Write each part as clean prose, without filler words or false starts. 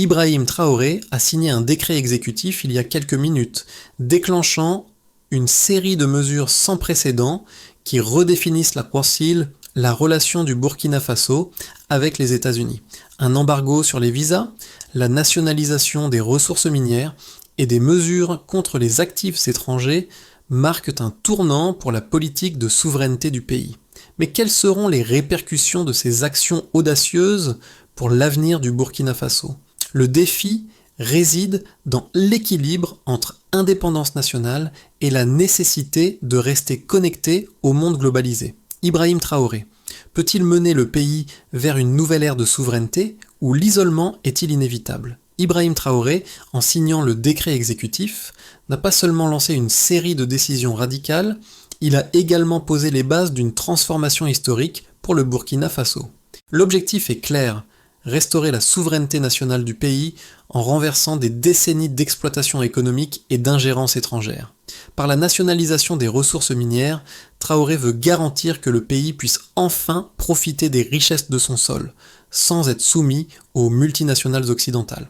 Ibrahim Traoré a signé un décret exécutif il y a quelques minutes, déclenchant une série de mesures sans précédent qui redéfinissent la la relation du Burkina Faso avec les États-Unis. Un embargo sur les visas, la nationalisation des ressources minières et des mesures contre les actifs étrangers marquent un tournant pour la politique de souveraineté du pays. Mais quelles seront les répercussions de ces actions audacieuses pour l'avenir du Burkina Faso ? Le défi réside dans l'équilibre entre indépendance nationale et la nécessité de rester connecté au monde globalisé. Ibrahim Traoré peut-il mener le pays vers une nouvelle ère de souveraineté ou l'isolement est-il inévitable ? Ibrahim Traoré, en signant le décret exécutif, n'a pas seulement lancé une série de décisions radicales, il a également posé les bases d'une transformation historique pour le Burkina Faso. L'objectif est clair, restaurer la souveraineté nationale du pays en renversant des décennies d'exploitation économique et d'ingérence étrangère. Par la nationalisation des ressources minières, Traoré veut garantir que le pays puisse enfin profiter des richesses de son sol, sans être soumis aux multinationales occidentales.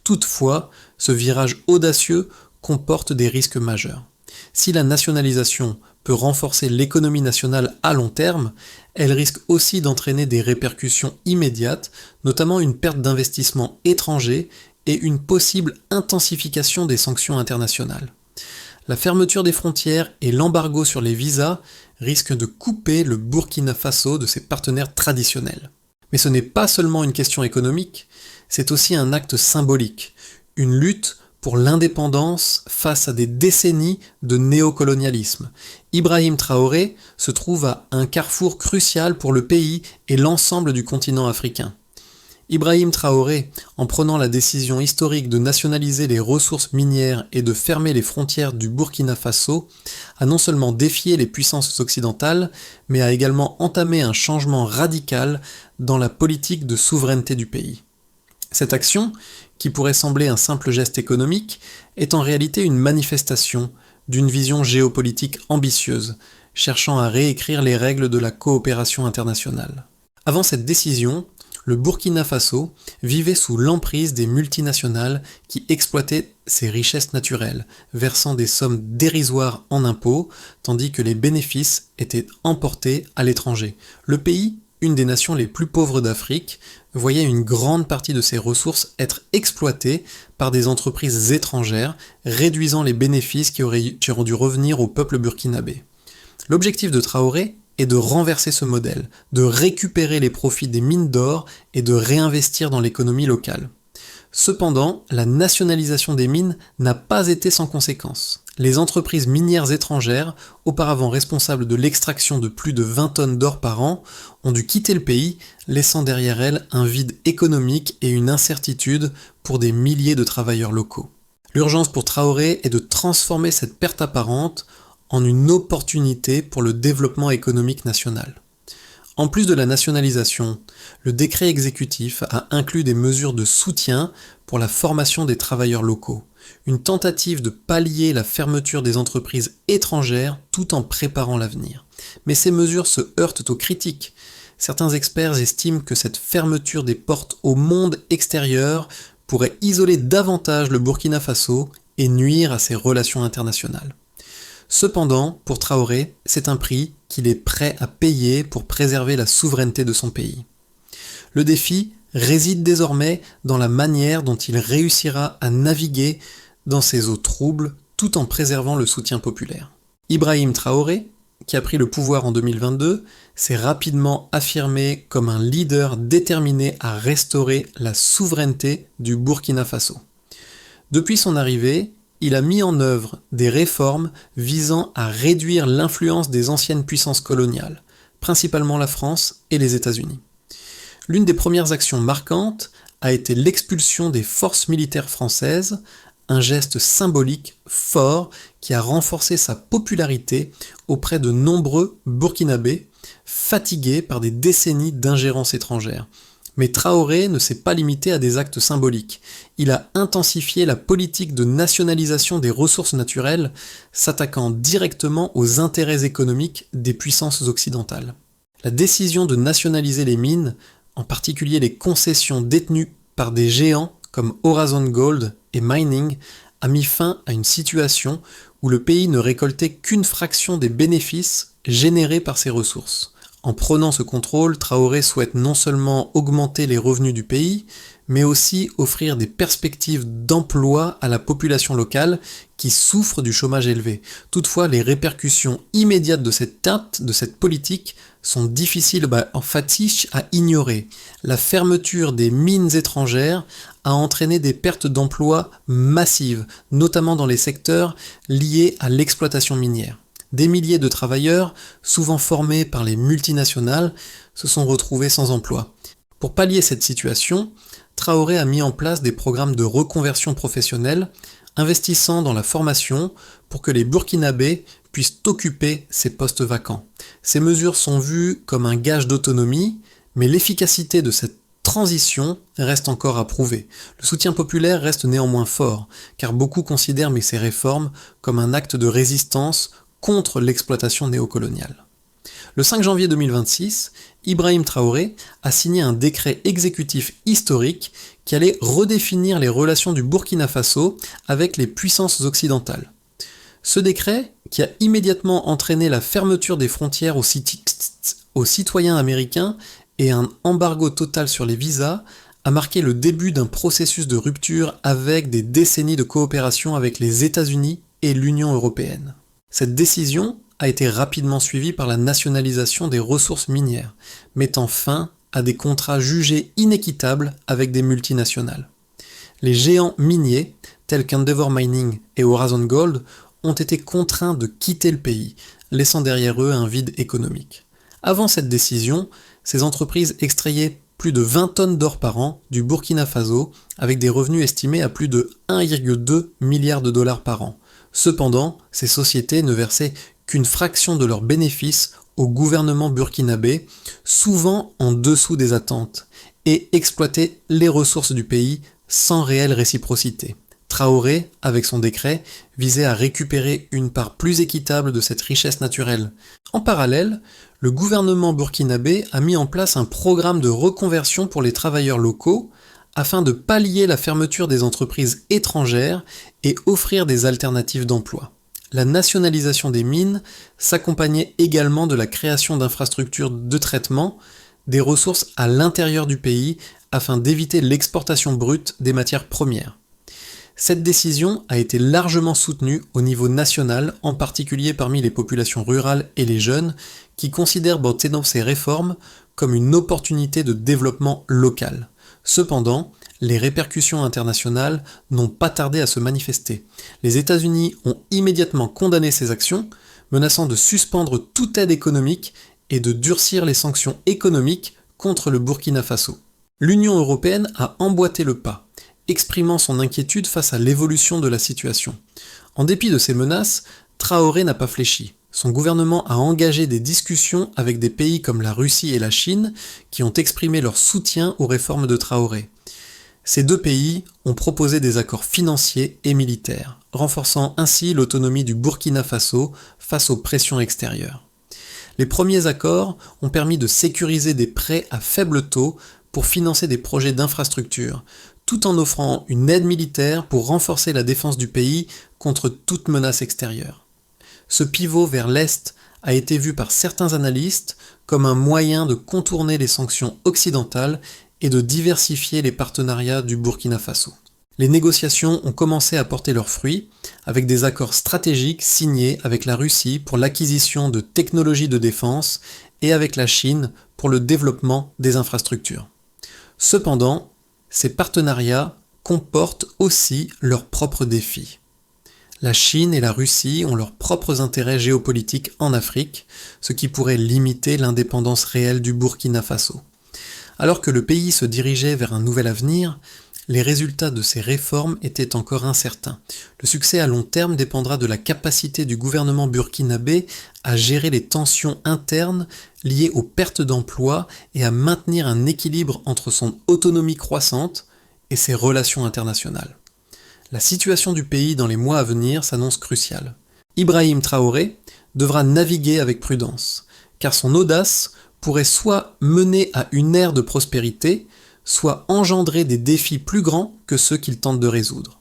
Toutefois, ce virage audacieux comporte des risques majeurs. Si la nationalisation peut renforcer l'économie nationale à long terme, elle risque aussi d'entraîner des répercussions immédiates, notamment une perte d'investissements étrangers et une possible intensification des sanctions internationales. La fermeture des frontières et l'embargo sur les visas risquent de couper le Burkina Faso de ses partenaires traditionnels. Mais ce n'est pas seulement une question économique, c'est aussi un acte symbolique, une lutte pour l'indépendance face à des décennies de néocolonialisme. Ibrahim Traoré se trouve à un carrefour crucial pour le pays et l'ensemble du continent africain. Ibrahim Traoré, en prenant la décision historique de nationaliser les ressources minières et de fermer les frontières du Burkina Faso, a non seulement défié les puissances occidentales, mais a également entamé un changement radical dans la politique de souveraineté du pays. Cette action, qui pourrait sembler un simple geste économique, est en réalité une manifestation d'une vision géopolitique ambitieuse, cherchant à réécrire les règles de la coopération internationale. Avant cette décision, le Burkina Faso vivait sous l'emprise des multinationales qui exploitaient ses richesses naturelles, versant des sommes dérisoires en impôts, tandis que les bénéfices étaient emportés à l'étranger. Le pays, une des nations les plus pauvres d'Afrique, voyait une grande partie de ses ressources être exploitées par des entreprises étrangères, réduisant les bénéfices qui auraient dû revenir au peuple burkinabé. L'objectif de Traoré est de renverser ce modèle, de récupérer les profits des mines d'or et de réinvestir dans l'économie locale. Cependant, la nationalisation des mines n'a pas été sans conséquences. Les entreprises minières étrangères, auparavant responsables de l'extraction de plus de 20 tonnes d'or par an, ont dû quitter le pays, laissant derrière elles un vide économique et une incertitude pour des milliers de travailleurs locaux. L'urgence pour Traoré est de transformer cette perte apparente en une opportunité pour le développement économique national. En plus de la nationalisation, le décret exécutif a inclus des mesures de soutien pour la formation des travailleurs locaux, une tentative de pallier la fermeture des entreprises étrangères tout en préparant l'avenir. Mais ces mesures se heurtent aux critiques. Certains experts estiment que cette fermeture des portes au monde extérieur pourrait isoler davantage le Burkina Faso et nuire à ses relations internationales. Cependant, pour Traoré, c'est un prix qu'il est prêt à payer pour préserver la souveraineté de son pays. Le défi réside désormais dans la manière dont il réussira à naviguer dans ces eaux troubles tout en préservant le soutien populaire. Ibrahim Traoré, qui a pris le pouvoir en 2022, s'est rapidement affirmé comme un leader déterminé à restaurer la souveraineté du Burkina Faso. Depuis son arrivée, il a mis en œuvre des réformes visant à réduire l'influence des anciennes puissances coloniales, principalement la France et les États-Unis. L'une des premières actions marquantes a été l'expulsion des forces militaires françaises, un geste symbolique fort qui a renforcé sa popularité auprès de nombreux Burkinabés fatigués par des décennies d'ingérence étrangère. Mais Traoré ne s'est pas limité à des actes symboliques. Il a intensifié la politique de nationalisation des ressources naturelles, s'attaquant directement aux intérêts économiques des puissances occidentales. La décision de nationaliser les mines, en particulier les concessions détenues par des géants comme Horizon Gold et Mining a mis fin à une situation où le pays ne récoltait qu'une fraction des bénéfices générés par ses ressources. En prenant ce contrôle, Traoré souhaite non seulement augmenter les revenus du pays, mais aussi offrir des perspectives d'emploi à la population locale qui souffre du chômage élevé. Toutefois, les répercussions immédiates de cette politique sont difficiles, en fatiche à ignorer. La fermeture des mines étrangères a entraîné des pertes d'emplois massives, notamment dans les secteurs liés à l'exploitation minière. Des milliers de travailleurs, souvent formés par les multinationales, se sont retrouvés sans emploi. Pour pallier cette situation, Traoré a mis en place des programmes de reconversion professionnelle, investissant dans la formation pour que les Burkinabés puissent occuper ces postes vacants. Ces mesures sont vues comme un gage d'autonomie, mais l'efficacité de cette transition reste encore à prouver. Le soutien populaire reste néanmoins fort, car beaucoup considèrent ces réformes comme un acte de résistance contre l'exploitation néocoloniale. Le 5 janvier 2026, Ibrahim Traoré a signé un décret exécutif historique qui allait redéfinir les relations du Burkina Faso avec les puissances occidentales. Ce décret, qui a immédiatement entraîné la fermeture des frontières aux citoyens américains et un embargo total sur les visas, a marqué le début d'un processus de rupture avec des décennies de coopération avec les États-Unis et l'Union européenne. Cette décision a été rapidement suivie par la nationalisation des ressources minières, mettant fin à des contrats jugés inéquitables avec des multinationales. Les géants miniers, tels qu'Endeavour Mining et Horizon Gold, ont été contraints de quitter le pays, laissant derrière eux un vide économique. Avant cette décision, ces entreprises extrayaient plus de 20 tonnes d'or par an du Burkina Faso, avec des revenus estimés à plus de 1,2 milliard de dollars par an. Cependant, ces sociétés ne versaient qu'une fraction de leurs bénéfices au gouvernement burkinabé, souvent en dessous des attentes, et exploitaient les ressources du pays sans réelle réciprocité. Traoré, avec son décret, visait à récupérer une part plus équitable de cette richesse naturelle. En parallèle, le gouvernement burkinabé a mis en place un programme de reconversion pour les travailleurs locaux afin de pallier la fermeture des entreprises étrangères et offrir des alternatives d'emploi. La nationalisation des mines s'accompagnait également de la création d'infrastructures de traitement des ressources à l'intérieur du pays afin d'éviter l'exportation brute des matières premières. Cette décision a été largement soutenue au niveau national, en particulier parmi les populations rurales et les jeunes, qui considèrent ces réformes comme une opportunité de développement local. Cependant, les répercussions internationales n'ont pas tardé à se manifester. Les États-Unis ont immédiatement condamné ces actions, menaçant de suspendre toute aide économique et de durcir les sanctions économiques contre le Burkina Faso. L'Union européenne a emboîté le pas, exprimant son inquiétude face à l'évolution de la situation. En dépit de ces menaces, Traoré n'a pas fléchi. Son gouvernement a engagé des discussions avec des pays comme la Russie et la Chine qui ont exprimé leur soutien aux réformes de Traoré. Ces deux pays ont proposé des accords financiers et militaires, renforçant ainsi l'autonomie du Burkina Faso face aux pressions extérieures. Les premiers accords ont permis de sécuriser des prêts à faible taux pour financer des projets d'infrastructure, tout en offrant une aide militaire pour renforcer la défense du pays contre toute menace extérieure. Ce pivot vers l'Est a été vu par certains analystes comme un moyen de contourner les sanctions occidentales et de diversifier les partenariats du Burkina Faso. Les négociations ont commencé à porter leurs fruits, avec des accords stratégiques signés avec la Russie pour l'acquisition de technologies de défense et avec la Chine pour le développement des infrastructures. Cependant, ces partenariats comportent aussi leurs propres défis. La Chine et la Russie ont leurs propres intérêts géopolitiques en Afrique, ce qui pourrait limiter l'indépendance réelle du Burkina Faso. Alors que le pays se dirigeait vers un nouvel avenir, les résultats de ces réformes étaient encore incertains. Le succès à long terme dépendra de la capacité du gouvernement burkinabé à gérer les tensions internes liées aux pertes d'emplois et à maintenir un équilibre entre son autonomie croissante et ses relations internationales. La situation du pays dans les mois à venir s'annonce cruciale. Ibrahim Traoré devra naviguer avec prudence, car son audace pourrait soit mener à une ère de prospérité, soit engendrer des défis plus grands que ceux qu'il tente de résoudre.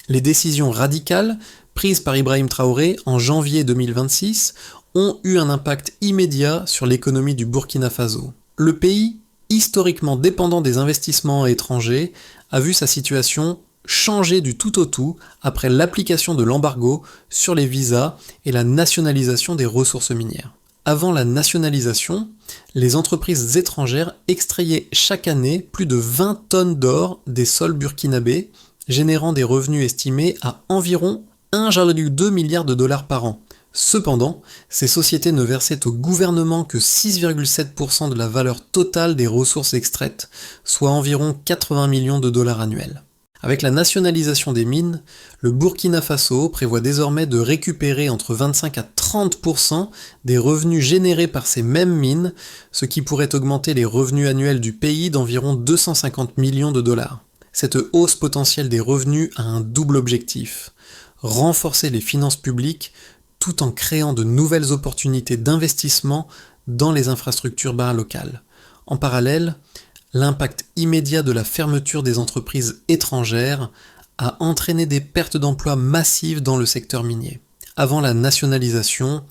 Les décisions radicales prises par Ibrahim Traoré en janvier 2026 ont eu un impact immédiat sur l'économie du Burkina Faso. Le pays, historiquement dépendant des investissements étrangers, a vu sa situation changer du tout au tout après l'application de l'embargo sur les visas et la nationalisation des ressources minières. Avant la nationalisation, les entreprises étrangères extrayaient chaque année plus de 20 tonnes d'or des sols burkinabés, générant des revenus estimés à environ 1,2 milliard de dollars par an. Cependant, ces sociétés ne versaient au gouvernement que 6,7% de la valeur totale des ressources extraites, soit environ 80 millions de dollars annuels. Avec la nationalisation des mines, le Burkina Faso prévoit désormais de récupérer entre 25 à 30% des revenus générés par ces mêmes mines, ce qui pourrait augmenter les revenus annuels du pays d'environ 250 millions de dollars. Cette hausse potentielle des revenus a un double objectif: renforcer les finances publiques tout en créant de nouvelles opportunités d'investissement dans les infrastructures locales. En parallèle, l'impact immédiat de la fermeture des entreprises étrangères a entraîné des pertes d'emplois massives dans le secteur minier. Avant la nationalisation,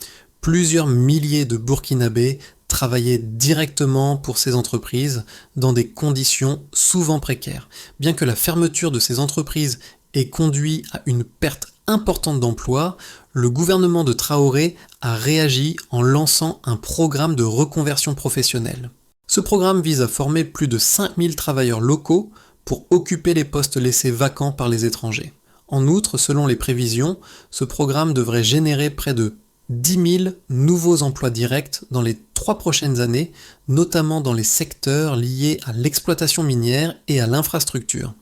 plusieurs milliers de Burkinabés travaillaient directement pour ces entreprises dans des conditions souvent précaires. Bien que la fermeture de ces entreprises ait conduit à une perte importante d'emplois, le gouvernement de Traoré a réagi en lançant un programme de reconversion professionnelle. Ce programme vise à former plus de 5000 travailleurs locaux pour occuper les postes laissés vacants par les étrangers. En outre, selon les prévisions, ce programme devrait générer près de 10 000 nouveaux emplois directs dans les 3 prochaines années, notamment dans les secteurs liés à l'exploitation minière et à l'infrastructure.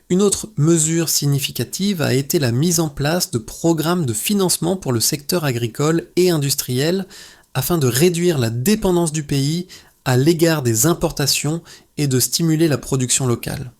Une autre mesure significative a été la mise en place de programmes de financement pour le secteur agricole et industriel afin de réduire la dépendance du pays à l'égard des importations et de stimuler la production locale.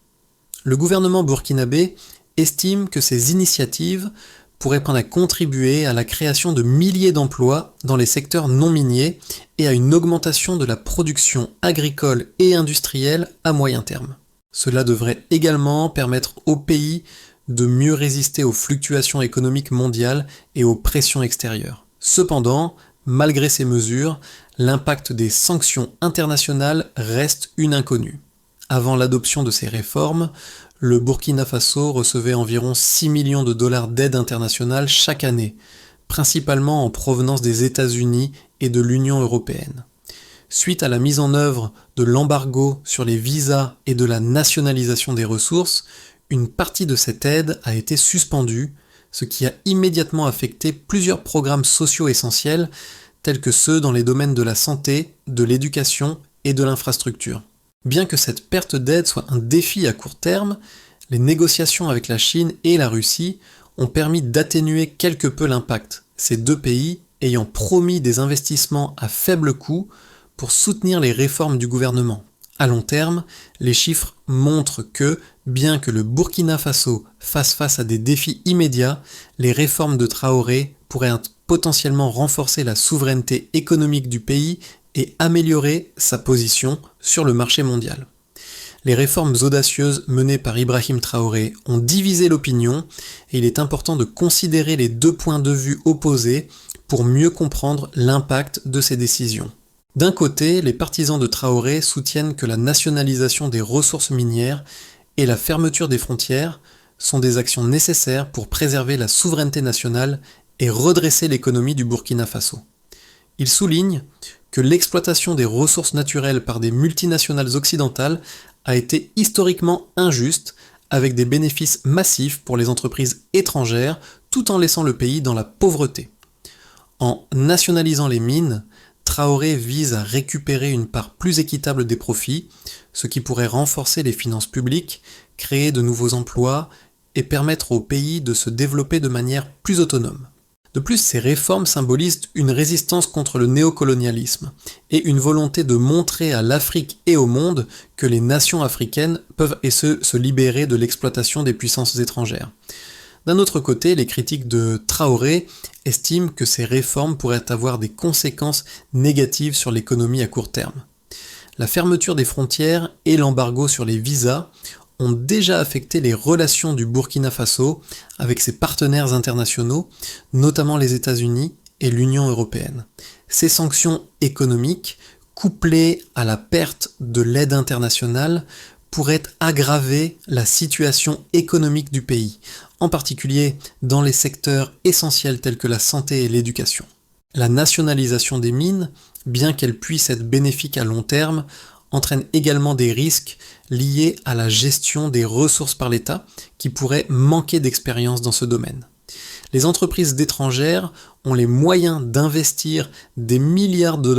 Le gouvernement burkinabé estime que ces initiatives pourraient prendre à contribuer à la création de milliers d'emplois dans les secteurs non miniers et à une augmentation de la production agricole et industrielle à moyen terme. Cela devrait également permettre au pays de mieux résister aux fluctuations économiques mondiales et aux pressions extérieures. Cependant, malgré ces mesures, l'impact des sanctions internationales reste une inconnue. Avant l'adoption de ces réformes, le Burkina Faso recevait environ 6 millions de dollars d'aide internationale chaque année, principalement en provenance des États-Unis et de l'Union européenne. Suite à la mise en œuvre de l'embargo sur les visas et de la nationalisation des ressources, une partie de cette aide a été suspendue, ce qui a immédiatement affecté plusieurs programmes sociaux essentiels, tels que ceux dans les domaines de la santé, de l'éducation et de l'infrastructure. Bien que cette perte d'aide soit un défi à court terme, les négociations avec la Chine et la Russie ont permis d'atténuer quelque peu l'impact, ces deux pays ayant promis des investissements à faible coût pour soutenir les réformes du gouvernement. À long terme, les chiffres montrent que, bien que le Burkina Faso fasse face à des défis immédiats, les réformes de Traoré pourraient potentiellement renforcer la souveraineté économique du pays et améliorer sa position sur le marché mondial. Les réformes audacieuses menées par Ibrahim Traoré ont divisé l'opinion et il est important de considérer les deux points de vue opposés pour mieux comprendre l'impact de ces décisions. D'un côté, les partisans de Traoré soutiennent que la nationalisation des ressources minières et la fermeture des frontières sont des actions nécessaires pour préserver la souveraineté nationale et redresser l'économie du Burkina Faso. Ils soulignent que l'exploitation des ressources naturelles par des multinationales occidentales a été historiquement injuste, avec des bénéfices massifs pour les entreprises étrangères, tout en laissant le pays dans la pauvreté. En nationalisant les mines, Traoré vise à récupérer une part plus équitable des profits, ce qui pourrait renforcer les finances publiques, créer de nouveaux emplois et permettre au pays de se développer de manière plus autonome. De plus, ces réformes symbolisent une résistance contre le néocolonialisme et une volonté de montrer à l'Afrique et au monde que les nations africaines peuvent se libérer de l'exploitation des puissances étrangères. D'un autre côté, les critiques de Traoré estiment que ces réformes pourraient avoir des conséquences négatives sur l'économie à court terme. La fermeture des frontières et l'embargo sur les visas ont déjà affecté les relations du Burkina Faso avec ses partenaires internationaux, notamment les États-Unis et l'Union européenne. Ces sanctions économiques, couplées à la perte de l'aide internationale, pourraient aggraver la situation économique du pays, en particulier dans les secteurs essentiels tels que la santé et l'éducation. La nationalisation des mines, bien qu'elle puisse être bénéfique à long terme, entraîne également des risques liés à la gestion des ressources par l'État qui pourraient manquer d'expérience dans ce domaine. Les entreprises étrangères ont les moyens d'investir des milliards de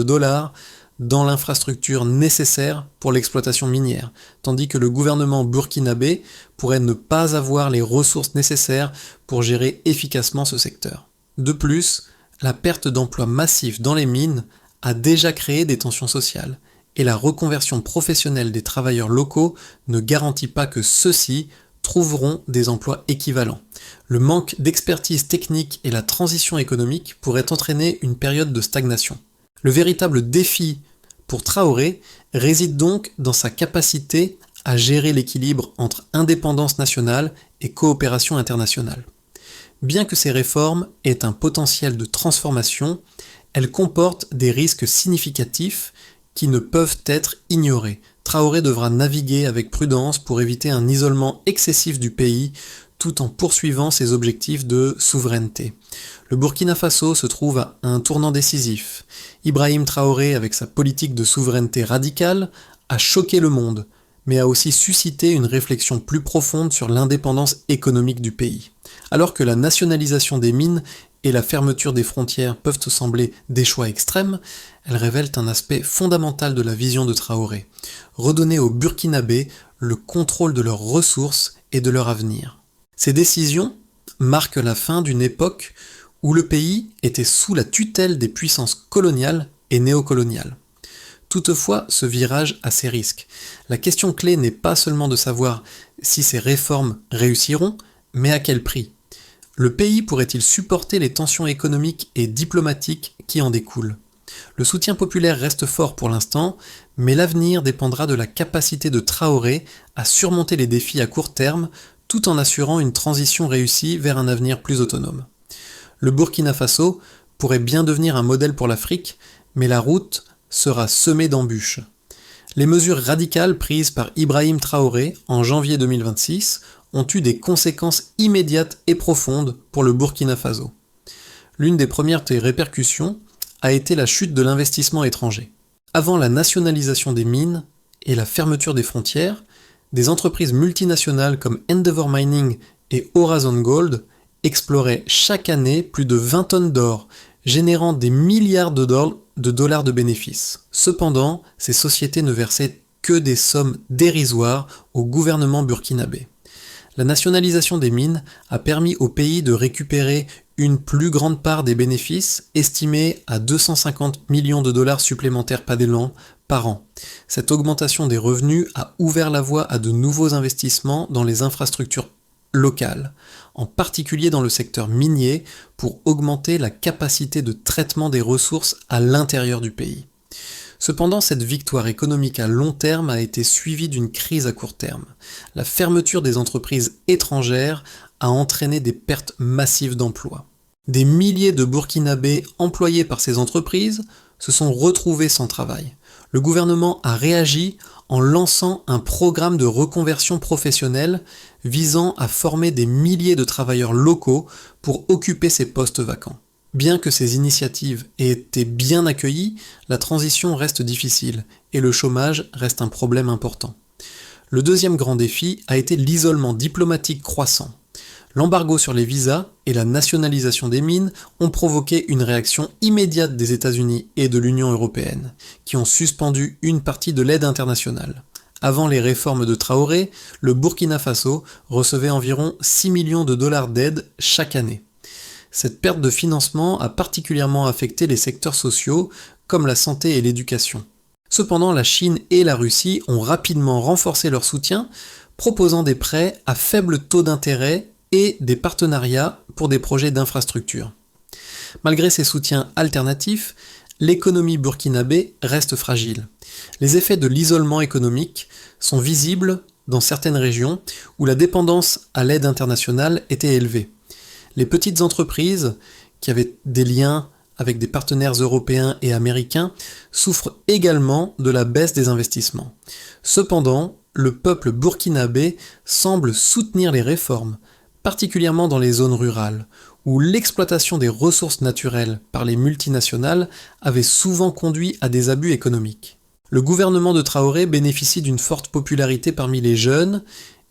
dollars dans l'infrastructure nécessaire pour l'exploitation minière, tandis que le gouvernement burkinabé pourrait ne pas avoir les ressources nécessaires pour gérer efficacement ce secteur. De plus, la perte d'emplois massifs dans les mines a déjà créé des tensions sociales, et la reconversion professionnelle des travailleurs locaux ne garantit pas que ceux-ci trouveront des emplois équivalents. Le manque d'expertise technique et la transition économique pourraient entraîner une période de stagnation. Le véritable défi pour Traoré réside donc dans sa capacité à gérer l'équilibre entre indépendance nationale et coopération internationale. Bien que ces réformes aient un potentiel de transformation, elles comportent des risques significatifs qui ne peuvent être ignorés. Traoré devra naviguer avec prudence pour éviter un isolement excessif du pays tout en poursuivant ses objectifs de souveraineté. Le Burkina Faso se trouve à un tournant décisif. Ibrahim Traoré, avec sa politique de souveraineté radicale, a choqué le monde, mais a aussi suscité une réflexion plus profonde sur l'indépendance économique du pays. Alors que la nationalisation des mines et la fermeture des frontières peuvent te sembler des choix extrêmes, elles révèlent un aspect fondamental de la vision de Traoré, redonner aux Burkinabés le contrôle de leurs ressources et de leur avenir. Ces décisions marquent la fin d'une époque où le pays était sous la tutelle des puissances coloniales et néocoloniales. Toutefois, ce virage a ses risques. La question clé n'est pas seulement de savoir si ces réformes réussiront, mais à quel prix. Le pays pourrait-il supporter les tensions économiques et diplomatiques qui en découlent? Le soutien populaire reste fort pour l'instant, mais l'avenir dépendra de la capacité de Traoré à surmonter les défis à court terme, tout en assurant une transition réussie vers un avenir plus autonome. Le Burkina Faso pourrait bien devenir un modèle pour l'Afrique, mais la route sera semée d'embûches. Les mesures radicales prises par Ibrahim Traoré en janvier 2026 ont eu des conséquences immédiates et profondes pour le Burkina Faso. L'une des premières des répercussions a été la chute de l'investissement étranger. Avant la nationalisation des mines et la fermeture des frontières, des entreprises multinationales comme Endeavour Mining et Horizon Gold exploraient chaque année plus de 20 tonnes d'or, générant des milliards de dollars de bénéfices. Cependant, ces sociétés ne versaient que des sommes dérisoires au gouvernement burkinabé. La nationalisation des mines a permis au pays de récupérer une plus grande part des bénéfices, estimés à 250 millions de dollars supplémentaires par an. Cette augmentation des revenus a ouvert la voie à de nouveaux investissements dans les infrastructures locales, en particulier dans le secteur minier, pour augmenter la capacité de traitement des ressources à l'intérieur du pays. Cependant, cette victoire économique à long terme a été suivie d'une crise à court terme. La fermeture des entreprises étrangères a entraîné des pertes massives d'emplois. Des milliers de Burkinabés employés par ces entreprises se sont retrouvés sans travail. Le gouvernement a réagi en lançant un programme de reconversion professionnelle visant à former des milliers de travailleurs locaux pour occuper ces postes vacants. Bien que ces initiatives aient été bien accueillies, la transition reste difficile et le chômage reste un problème important. Le deuxième grand défi a été l'isolement diplomatique croissant. L'embargo sur les visas et la nationalisation des mines ont provoqué une réaction immédiate des États-Unis et de l'Union européenne, qui ont suspendu une partie de l'aide internationale. Avant les réformes de Traoré, le Burkina Faso recevait environ 6 millions de dollars d'aide chaque année. Cette perte de financement a particulièrement affecté les secteurs sociaux comme la santé et l'éducation. Cependant, la Chine et la Russie ont rapidement renforcé leur soutien, proposant des prêts à faible taux d'intérêt et des partenariats pour des projets d'infrastructure. Malgré ces soutiens alternatifs, l'économie burkinabé reste fragile. Les effets de l'isolement économique sont visibles dans certaines régions où la dépendance à l'aide internationale était élevée. Les petites entreprises, qui avaient des liens avec des partenaires européens et américains, souffrent également de la baisse des investissements. Cependant, le peuple burkinabé semble soutenir les réformes, particulièrement dans les zones rurales, où l'exploitation des ressources naturelles par les multinationales avait souvent conduit à des abus économiques. Le gouvernement de Traoré bénéficie d'une forte popularité parmi les jeunes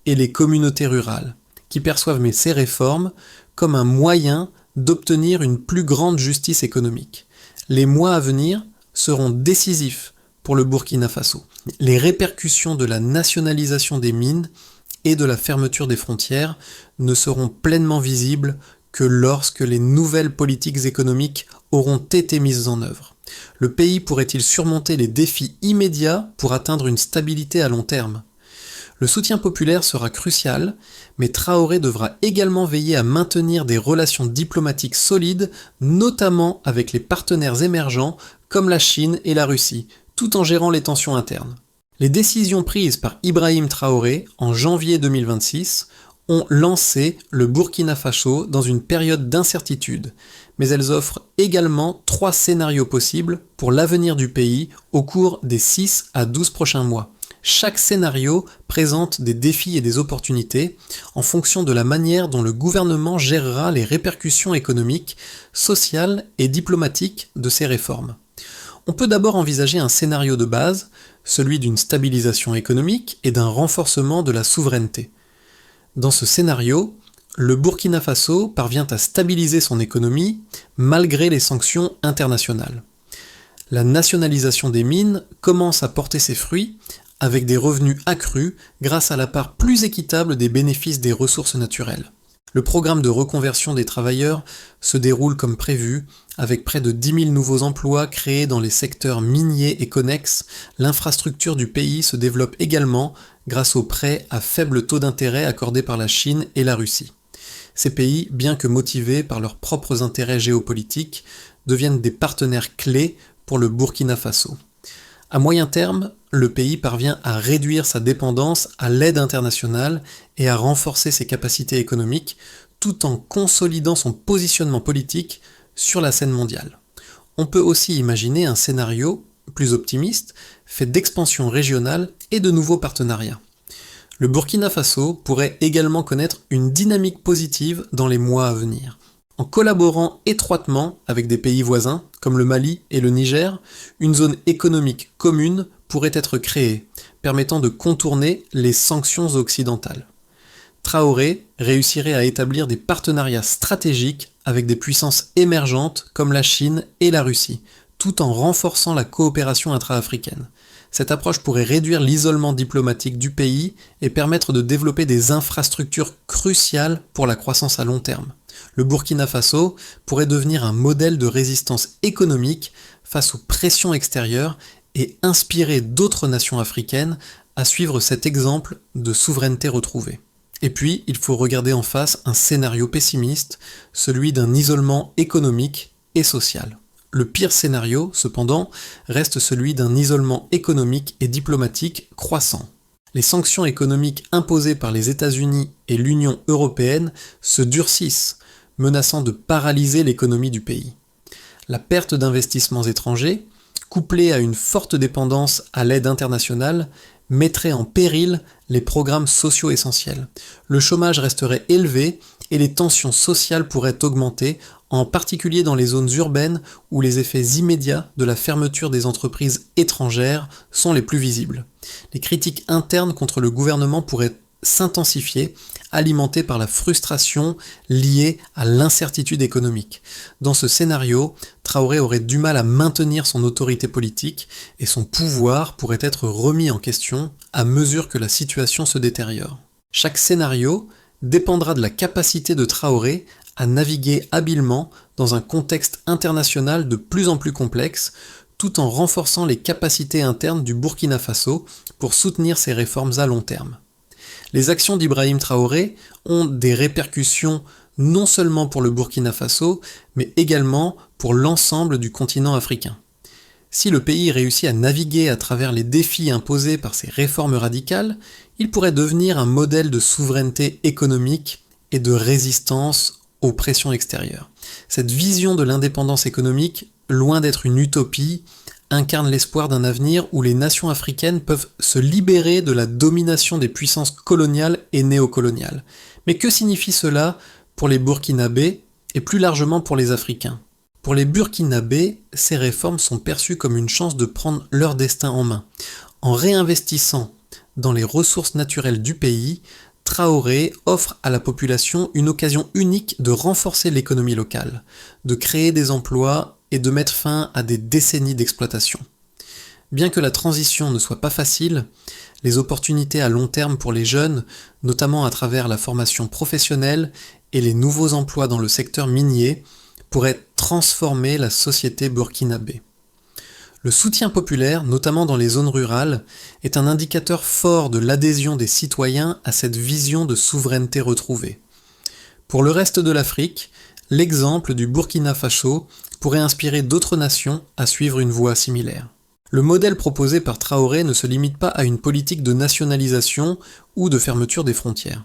et les communautés rurales, qui perçoivent ces réformes comme un moyen d'obtenir une plus grande justice économique. Les mois à venir seront décisifs pour le Burkina Faso. Les répercussions de la nationalisation des mines et de la fermeture des frontières ne seront pleinement visibles que lorsque les nouvelles politiques économiques auront été mises en œuvre. Le pays pourrait-il surmonter les défis immédiats pour atteindre une stabilité à long terme ? Le soutien populaire sera crucial, mais Traoré devra également veiller à maintenir des relations diplomatiques solides, notamment avec les partenaires émergents comme la Chine et la Russie, tout en gérant les tensions internes. Les décisions prises par Ibrahim Traoré en janvier 2026 ont lancé le Burkina Faso dans une période d'incertitude, mais elles offrent également 3 scénarios possibles pour l'avenir du pays au cours des 6 à 12 prochains mois. Chaque scénario présente des défis et des opportunités en fonction de la manière dont le gouvernement gérera les répercussions économiques, sociales et diplomatiques de ces réformes. On peut d'abord envisager un scénario de base, celui d'une stabilisation économique et d'un renforcement de la souveraineté. Dans ce scénario, le Burkina Faso parvient à stabiliser son économie malgré les sanctions internationales. La nationalisation des mines commence à porter ses fruits avec des revenus accrus grâce à la part plus équitable des bénéfices des ressources naturelles. Le programme de reconversion des travailleurs se déroule comme prévu, avec près de 10 000 nouveaux emplois créés dans les secteurs miniers et connexes. L'infrastructure du pays se développe également grâce aux prêts à faible taux d'intérêt accordés par la Chine et la Russie. Ces pays, bien que motivés par leurs propres intérêts géopolitiques, deviennent des partenaires clés pour le Burkina Faso. À moyen terme, le pays parvient à réduire sa dépendance à l'aide internationale et à renforcer ses capacités économiques, tout en consolidant son positionnement politique sur la scène mondiale. On peut aussi imaginer un scénario plus optimiste, fait d'expansion régionale et de nouveaux partenariats. Le Burkina Faso pourrait également connaître une dynamique positive dans les mois à venir. En collaborant étroitement avec des pays voisins, comme le Mali et le Niger, une zone économique commune pourrait être créée, permettant de contourner les sanctions occidentales. Traoré réussirait à établir des partenariats stratégiques avec des puissances émergentes comme la Chine et la Russie, tout en renforçant la coopération intra-africaine. Cette approche pourrait réduire l'isolement diplomatique du pays et permettre de développer des infrastructures cruciales pour la croissance à long terme. Le Burkina Faso pourrait devenir un modèle de résistance économique face aux pressions extérieures et inspirer d'autres nations africaines à suivre cet exemple de souveraineté retrouvée. Et puis, il faut regarder en face un scénario pessimiste, celui d'un isolement économique et social. Le pire scénario, cependant, reste celui d'un isolement économique et diplomatique croissant. Les sanctions économiques imposées par les États-Unis et l'Union européenne se durcissent, menaçant de paralyser l'économie du pays. La perte d'investissements étrangers, couplée à une forte dépendance à l'aide internationale, mettrait en péril les programmes sociaux essentiels. Le chômage resterait élevé et les tensions sociales pourraient augmenter, en particulier dans les zones urbaines où les effets immédiats de la fermeture des entreprises étrangères sont les plus visibles. Les critiques internes contre le gouvernement pourraient s'intensifier, alimentées par la frustration liée à l'incertitude économique. Dans ce scénario, Traoré aurait du mal à maintenir son autorité politique et son pouvoir pourrait être remis en question à mesure que la situation se détériore. Chaque scénario dépendra de la capacité de Traoré à naviguer habilement dans un contexte international de plus en plus complexe, tout en renforçant les capacités internes du Burkina Faso pour soutenir ses réformes à long terme. Les actions d'Ibrahim Traoré ont des répercussions non seulement pour le Burkina Faso, mais également pour l'ensemble du continent africain. Si le pays réussit à naviguer à travers les défis imposés par ces réformes radicales, il pourrait devenir un modèle de souveraineté économique et de résistance aux pressions extérieures. Cette vision de l'indépendance économique, loin d'être une utopie, incarne l'espoir d'un avenir où les nations africaines peuvent se libérer de la domination des puissances coloniales et néocoloniales. Mais que signifie cela pour les Burkinabés et plus largement pour les Africains ? Pour les Burkinabés, ces réformes sont perçues comme une chance de prendre leur destin en main. En réinvestissant dans les ressources naturelles du pays, Traoré offre à la population une occasion unique de renforcer l'économie locale, de créer des emplois et de mettre fin à des décennies d'exploitation. Bien que la transition ne soit pas facile, les opportunités à long terme pour les jeunes, notamment à travers la formation professionnelle et les nouveaux emplois dans le secteur minier, pourraient transformer la société burkinabé. Le soutien populaire, notamment dans les zones rurales, est un indicateur fort de l'adhésion des citoyens à cette vision de souveraineté retrouvée. Pour le reste de l'Afrique, l'exemple du Burkina Faso pourrait inspirer d'autres nations à suivre une voie similaire. Le modèle proposé par Traoré ne se limite pas à une politique de nationalisation ou de fermeture des frontières.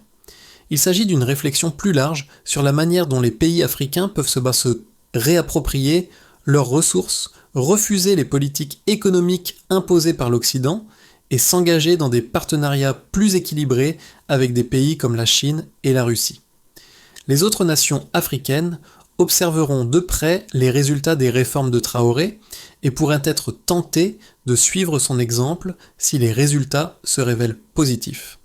Il s'agit d'une réflexion plus large sur la manière dont les pays africains peuvent se réapproprier leurs ressources, refuser les politiques économiques imposées par l'Occident et s'engager dans des partenariats plus équilibrés avec des pays comme la Chine et la Russie. Les autres nations africaines observeront de près les résultats des réformes de Traoré et pourraient être tentées de suivre son exemple si les résultats se révèlent positifs.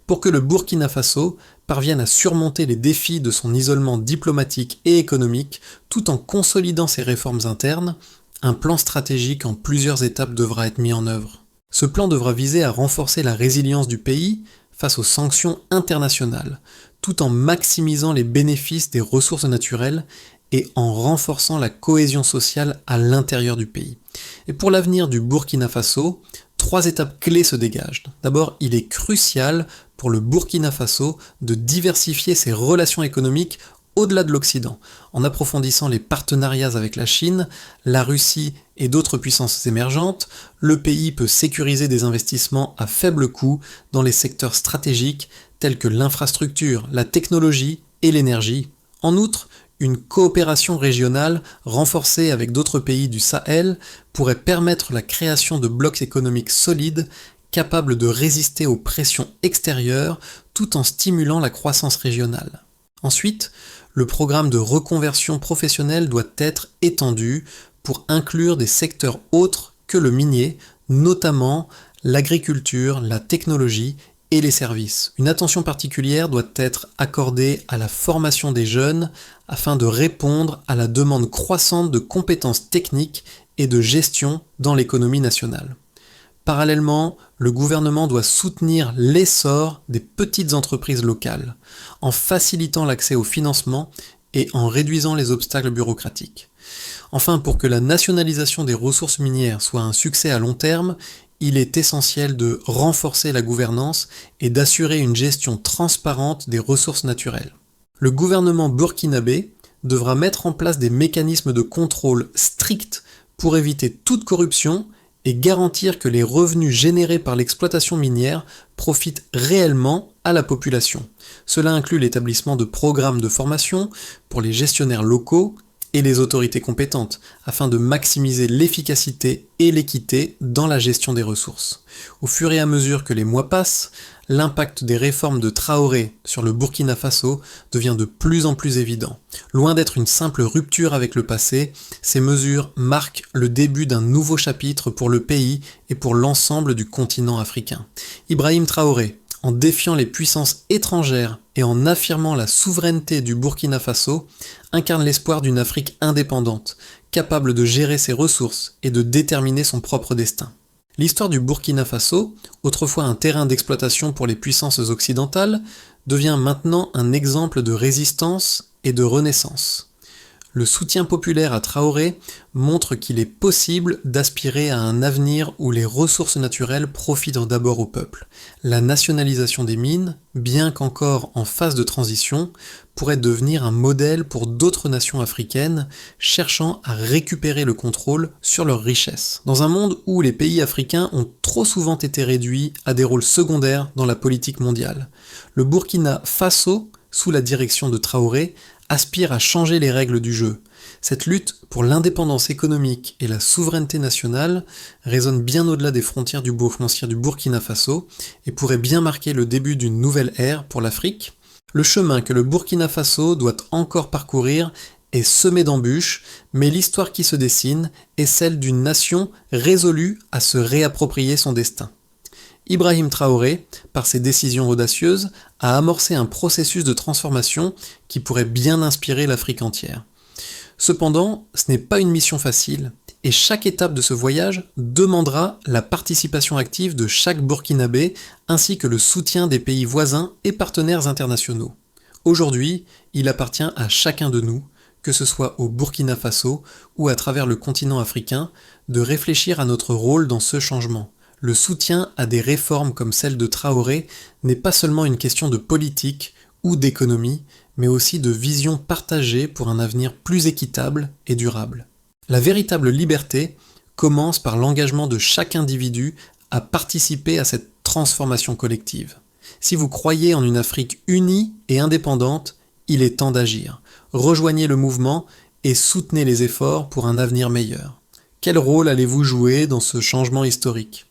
Pour que le Burkina Faso parvienne à surmonter les défis de son isolement diplomatique et économique tout en consolidant ses réformes internes, un plan stratégique en plusieurs étapes devra être mis en œuvre. Ce plan devra viser à renforcer la résilience du pays face aux sanctions internationales, tout en maximisant les bénéfices des ressources naturelles et en renforçant la cohésion sociale à l'intérieur du pays. Et pour l'avenir du Burkina Faso, 3 étapes clés se dégagent. D'abord, il est crucial pour le Burkina Faso de diversifier ses relations économiques au-delà de l'Occident, en approfondissant les partenariats avec la Chine, la Russie et d'autres puissances émergentes. Le pays peut sécuriser des investissements à faible coût dans les secteurs stratégiques tels que l'infrastructure, la technologie et l'énergie. En outre, une coopération régionale renforcée avec d'autres pays du Sahel pourrait permettre la création de blocs économiques solides capables de résister aux pressions extérieures tout en stimulant la croissance régionale. Ensuite, le programme de reconversion professionnelle doit être étendu pour inclure des secteurs autres que le minier, notamment l'agriculture, la technologie et les services. Une attention particulière doit être accordée à la formation des jeunes afin de répondre à la demande croissante de compétences techniques et de gestion dans l'économie nationale. Parallèlement, le gouvernement doit soutenir l'essor des petites entreprises locales, en facilitant l'accès au financement et en réduisant les obstacles bureaucratiques. Enfin, pour que la nationalisation des ressources minières soit un succès à long terme, il est essentiel de renforcer la gouvernance et d'assurer une gestion transparente des ressources naturelles. Le gouvernement burkinabé devra mettre en place des mécanismes de contrôle stricts pour éviter toute corruption et garantir que les revenus générés par l'exploitation minière profitent réellement à la population. Cela inclut l'établissement de programmes de formation pour les gestionnaires locaux et les autorités compétentes, afin de maximiser l'efficacité et l'équité dans la gestion des ressources. Au fur et à mesure que les mois passent, l'impact des réformes de Traoré sur le Burkina Faso devient de plus en plus évident. Loin d'être une simple rupture avec le passé, ces mesures marquent le début d'un nouveau chapitre pour le pays et pour l'ensemble du continent africain. Ibrahim Traoré, en défiant les puissances étrangères et en affirmant la souveraineté du Burkina Faso, incarne l'espoir d'une Afrique indépendante, capable de gérer ses ressources et de déterminer son propre destin. L'histoire du Burkina Faso, autrefois un terrain d'exploitation pour les puissances occidentales, devient maintenant un exemple de résistance et de renaissance. Le soutien populaire à Traoré montre qu'il est possible d'aspirer à un avenir où les ressources naturelles profitent d'abord au peuple. La nationalisation des mines, bien qu'encore en phase de transition, pourrait devenir un modèle pour d'autres nations africaines cherchant à récupérer le contrôle sur leurs richesses. Dans un monde où les pays africains ont trop souvent été réduits à des rôles secondaires dans la politique mondiale, le Burkina Faso, sous la direction de Traoré, aspire à changer les règles du jeu. Cette lutte pour l'indépendance économique et la souveraineté nationale résonne bien au-delà des frontières du Burkina Faso et pourrait bien marquer le début d'une nouvelle ère pour l'Afrique. Le chemin que le Burkina Faso doit encore parcourir est semé d'embûches, mais l'histoire qui se dessine est celle d'une nation résolue à se réapproprier son destin. Ibrahim Traoré, par ses décisions audacieuses, a amorcé un processus de transformation qui pourrait bien inspirer l'Afrique entière. Cependant, ce n'est pas une mission facile, et chaque étape de ce voyage demandera la participation active de chaque Burkinabé, ainsi que le soutien des pays voisins et partenaires internationaux. Aujourd'hui, il appartient à chacun de nous, que ce soit au Burkina Faso ou à travers le continent africain, de réfléchir à notre rôle dans ce changement. Le soutien à des réformes comme celle de Traoré n'est pas seulement une question de politique ou d'économie, mais aussi de vision partagée pour un avenir plus équitable et durable. La véritable liberté commence par l'engagement de chaque individu à participer à cette transformation collective. Si vous croyez en une Afrique unie et indépendante, il est temps d'agir. Rejoignez le mouvement et soutenez les efforts pour un avenir meilleur. Quel rôle allez-vous jouer dans ce changement historique ?